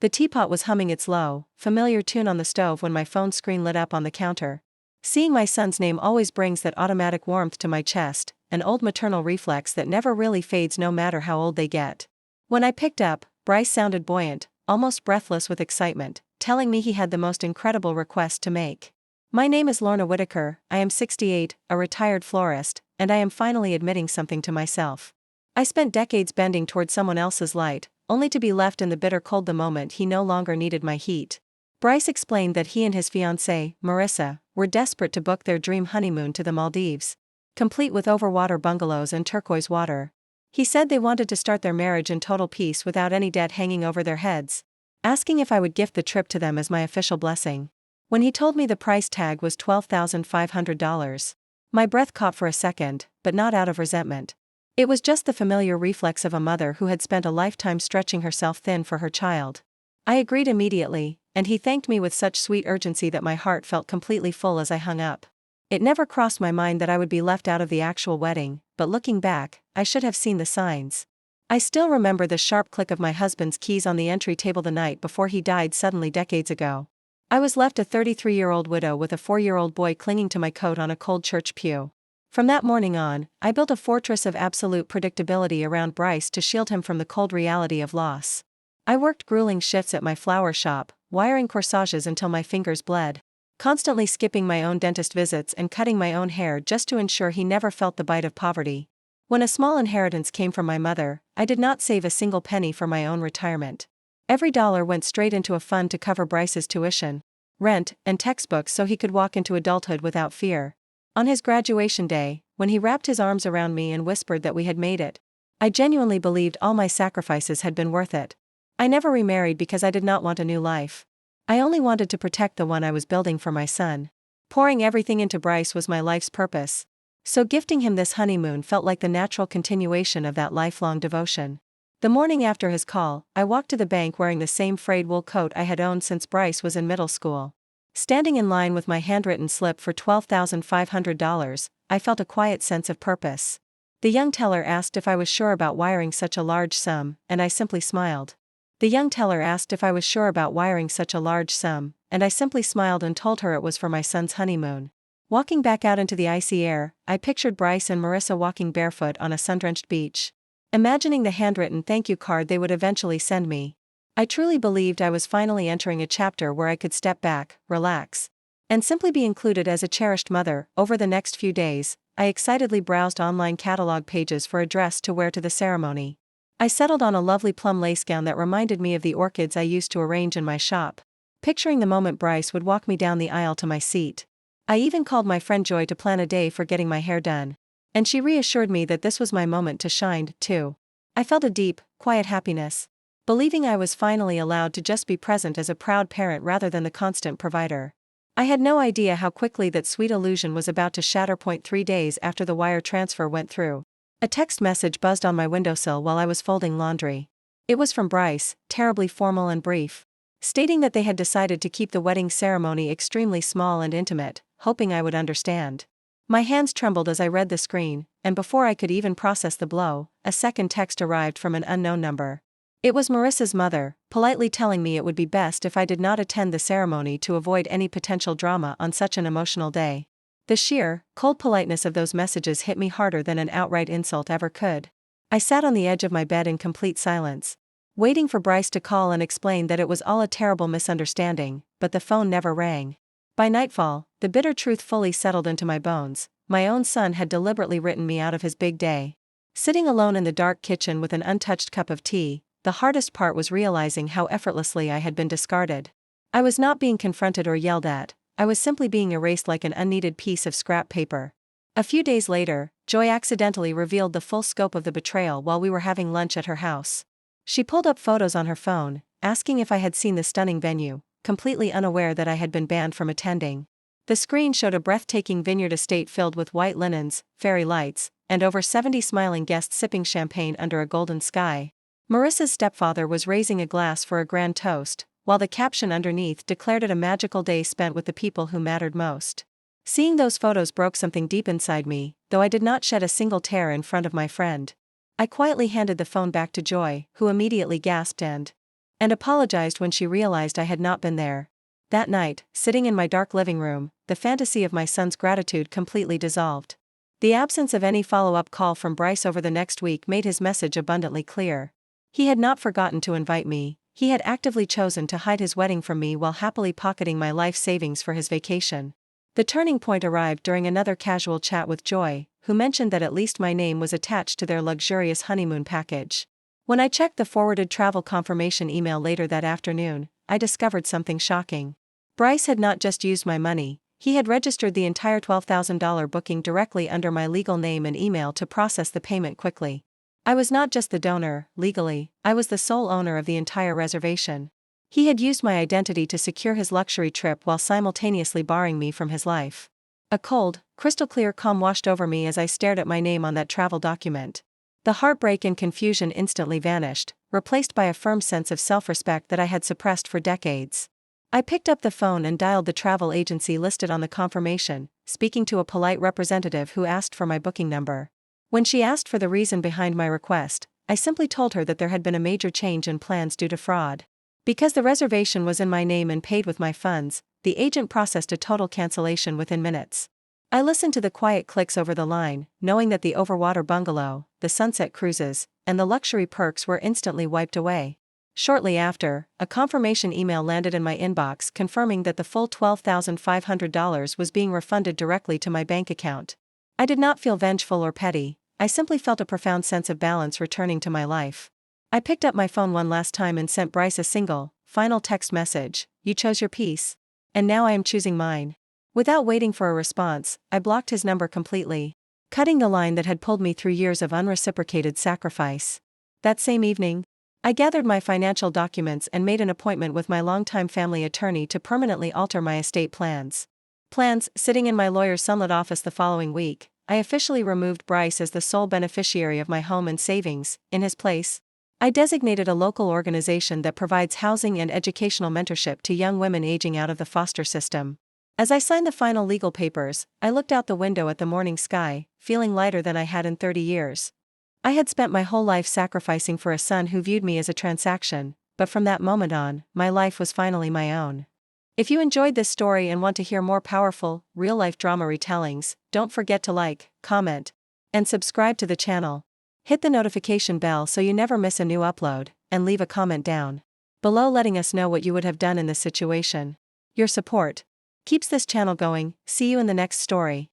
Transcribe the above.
The teapot was humming its low, familiar tune on the stove when my phone screen lit up on the counter. Seeing my son's name always brings that automatic warmth to my chest, an old maternal reflex that never really fades no matter how old they get. When I picked up, Bryce sounded buoyant, almost breathless with excitement, telling me he had the most incredible request to make. My name is Lorna Whitaker, I am 68, a retired florist, and I am finally admitting something to myself. I spent decades bending toward someone else's light, only to be left in the bitter cold the moment he no longer needed my heat. Bryce explained that he and his fiancée, Marissa, were desperate to book their dream honeymoon to the Maldives, complete with overwater bungalows and turquoise water. He said they wanted to start their marriage in total peace without any debt hanging over their heads, asking if I would gift the trip to them as my official blessing. When he told me the price tag was $12,500, my breath caught for a second, but not out of resentment. It was just the familiar reflex of a mother who had spent a lifetime stretching herself thin for her child. I agreed immediately, and he thanked me with such sweet urgency that my heart felt completely full as I hung up. It never crossed my mind that I would be left out of the actual wedding, but looking back, I should have seen the signs. I still remember the sharp click of my husband's keys on the entry table the night before he died suddenly decades ago. I was left a 33-year-old widow with a 4-year-old boy clinging to my coat on a cold church pew. From that morning on, I built a fortress of absolute predictability around Bryce to shield him from the cold reality of loss. I worked grueling shifts at my flower shop, wiring corsages until my fingers bled, constantly skipping my own dentist visits and cutting my own hair just to ensure he never felt the bite of poverty. When a small inheritance came from my mother, I did not save a single penny for my own retirement. Every dollar went straight into a fund to cover Bryce's tuition, rent, and textbooks so he could walk into adulthood without fear. On his graduation day, when he wrapped his arms around me and whispered that we had made it, I genuinely believed all my sacrifices had been worth it. I never remarried because I did not want a new life. I only wanted to protect the one I was building for my son. Pouring everything into Bryce was my life's purpose. So gifting him this honeymoon felt like the natural continuation of that lifelong devotion. The morning after his call, I walked to the bank wearing the same frayed wool coat I had owned since Bryce was in middle school. Standing in line with my handwritten slip for $12,500, I felt a quiet sense of purpose. The young teller asked if I was sure about wiring such a large sum, and I simply smiled. And told her it was for my son's honeymoon. Walking back out into the icy air, I pictured Bryce and Marissa walking barefoot on a sun-drenched beach, imagining the handwritten thank you card they would eventually send me. I truly believed I was finally entering a chapter where I could step back, relax, and simply be included as a cherished mother. Over the next few days, I excitedly browsed online catalog pages for a dress to wear to the ceremony. I settled on a lovely plum lace gown that reminded me of the orchids I used to arrange in my shop, picturing the moment Bryce would walk me down the aisle to my seat. I even called my friend Joy to plan a day for getting my hair done, and she reassured me that this was my moment to shine, too. I felt a deep, quiet happiness, believing I was finally allowed to just be present as a proud parent rather than the constant provider. I had no idea how quickly that sweet illusion was about to shatter. 3 days after the wire transfer went through, a text message buzzed on my windowsill while I was folding laundry. It was from Bryce, terribly formal and brief, stating that they had decided to keep the wedding ceremony extremely small and intimate, hoping I would understand. My hands trembled as I read the screen, and before I could even process the blow, a second text arrived from an unknown number. It was Marissa's mother, politely telling me it would be best if I did not attend the ceremony to avoid any potential drama on such an emotional day. The sheer, cold politeness of those messages hit me harder than an outright insult ever could. I sat on the edge of my bed in complete silence, waiting for Bryce to call and explain that it was all a terrible misunderstanding, but the phone never rang. By nightfall, the bitter truth fully settled into my bones. My own son had deliberately written me out of his big day. Sitting alone in the dark kitchen with an untouched cup of tea, the hardest part was realizing how effortlessly I had been discarded. I was not being confronted or yelled at, I was simply being erased like an unneeded piece of scrap paper. A few days later, Joy accidentally revealed the full scope of the betrayal while we were having lunch at her house. She pulled up photos on her phone, asking if I had seen the stunning venue, completely unaware that I had been banned from attending. The screen showed a breathtaking vineyard estate filled with white linens, fairy lights, and over 70 smiling guests sipping champagne under a golden sky. Marissa's stepfather was raising a glass for a grand toast, while the caption underneath declared it a magical day spent with the people who mattered most. Seeing those photos broke something deep inside me, though I did not shed a single tear in front of my friend. I quietly handed the phone back to Joy, who immediately gasped and and apologized when she realized I had not been there. That night, sitting in my dark living room, the fantasy of my son's gratitude completely dissolved. The absence of any follow-up call from Bryce over the next week made his message abundantly clear. He had not forgotten to invite me, he had actively chosen to hide his wedding from me while happily pocketing my life savings for his vacation. The turning point arrived during another casual chat with Joy, who mentioned that at least my name was attached to their luxurious honeymoon package. When I checked the forwarded travel confirmation email later that afternoon, I discovered something shocking. Bryce had not just used my money, he had registered the entire $12,000 booking directly under my legal name and email to process the payment quickly. I was not just the donor, legally, I was the sole owner of the entire reservation. He had used my identity to secure his luxury trip while simultaneously barring me from his life. A cold, crystal-clear calm washed over me as I stared at my name on that travel document. The heartbreak and confusion instantly vanished, replaced by a firm sense of self-respect that I had suppressed for decades. I picked up the phone and dialed the travel agency listed on the confirmation, speaking to a polite representative who asked for my booking number. When she asked for the reason behind my request, I simply told her that there had been a major change in plans due to fraud. Because the reservation was in my name and paid with my funds, the agent processed a total cancellation within minutes. I listened to the quiet clicks over the line, knowing that the overwater bungalow, the sunset cruises, and the luxury perks were instantly wiped away. Shortly after, a confirmation email landed in my inbox confirming that the full $12,500 was being refunded directly to my bank account. I did not feel vengeful or petty, I simply felt a profound sense of balance returning to my life. I picked up my phone one last time and sent Bryce a single, final text message: "You chose your peace. And now I am choosing mine." Without waiting for a response, I blocked his number completely, cutting the line that had pulled me through years of unreciprocated sacrifice. That same evening, I gathered my financial documents and made an appointment with my longtime family attorney to permanently alter my estate plans. Sitting in my lawyer's sunlit office the following week, I officially removed Bryce as the sole beneficiary of my home and savings. In his place, I designated a local organization that provides housing and educational mentorship to young women aging out of the foster system. As I signed the final legal papers, I looked out the window at the morning sky, feeling lighter than I had in 30 years. I had spent my whole life sacrificing for a son who viewed me as a transaction, but from that moment on, my life was finally my own. If you enjoyed this story and want to hear more powerful, real-life drama retellings, don't forget to like, comment, and subscribe to the channel. Hit the notification bell so you never miss a new upload, and leave a comment down below letting us know what you would have done in this situation. Your support keeps this channel going. See you in the next story.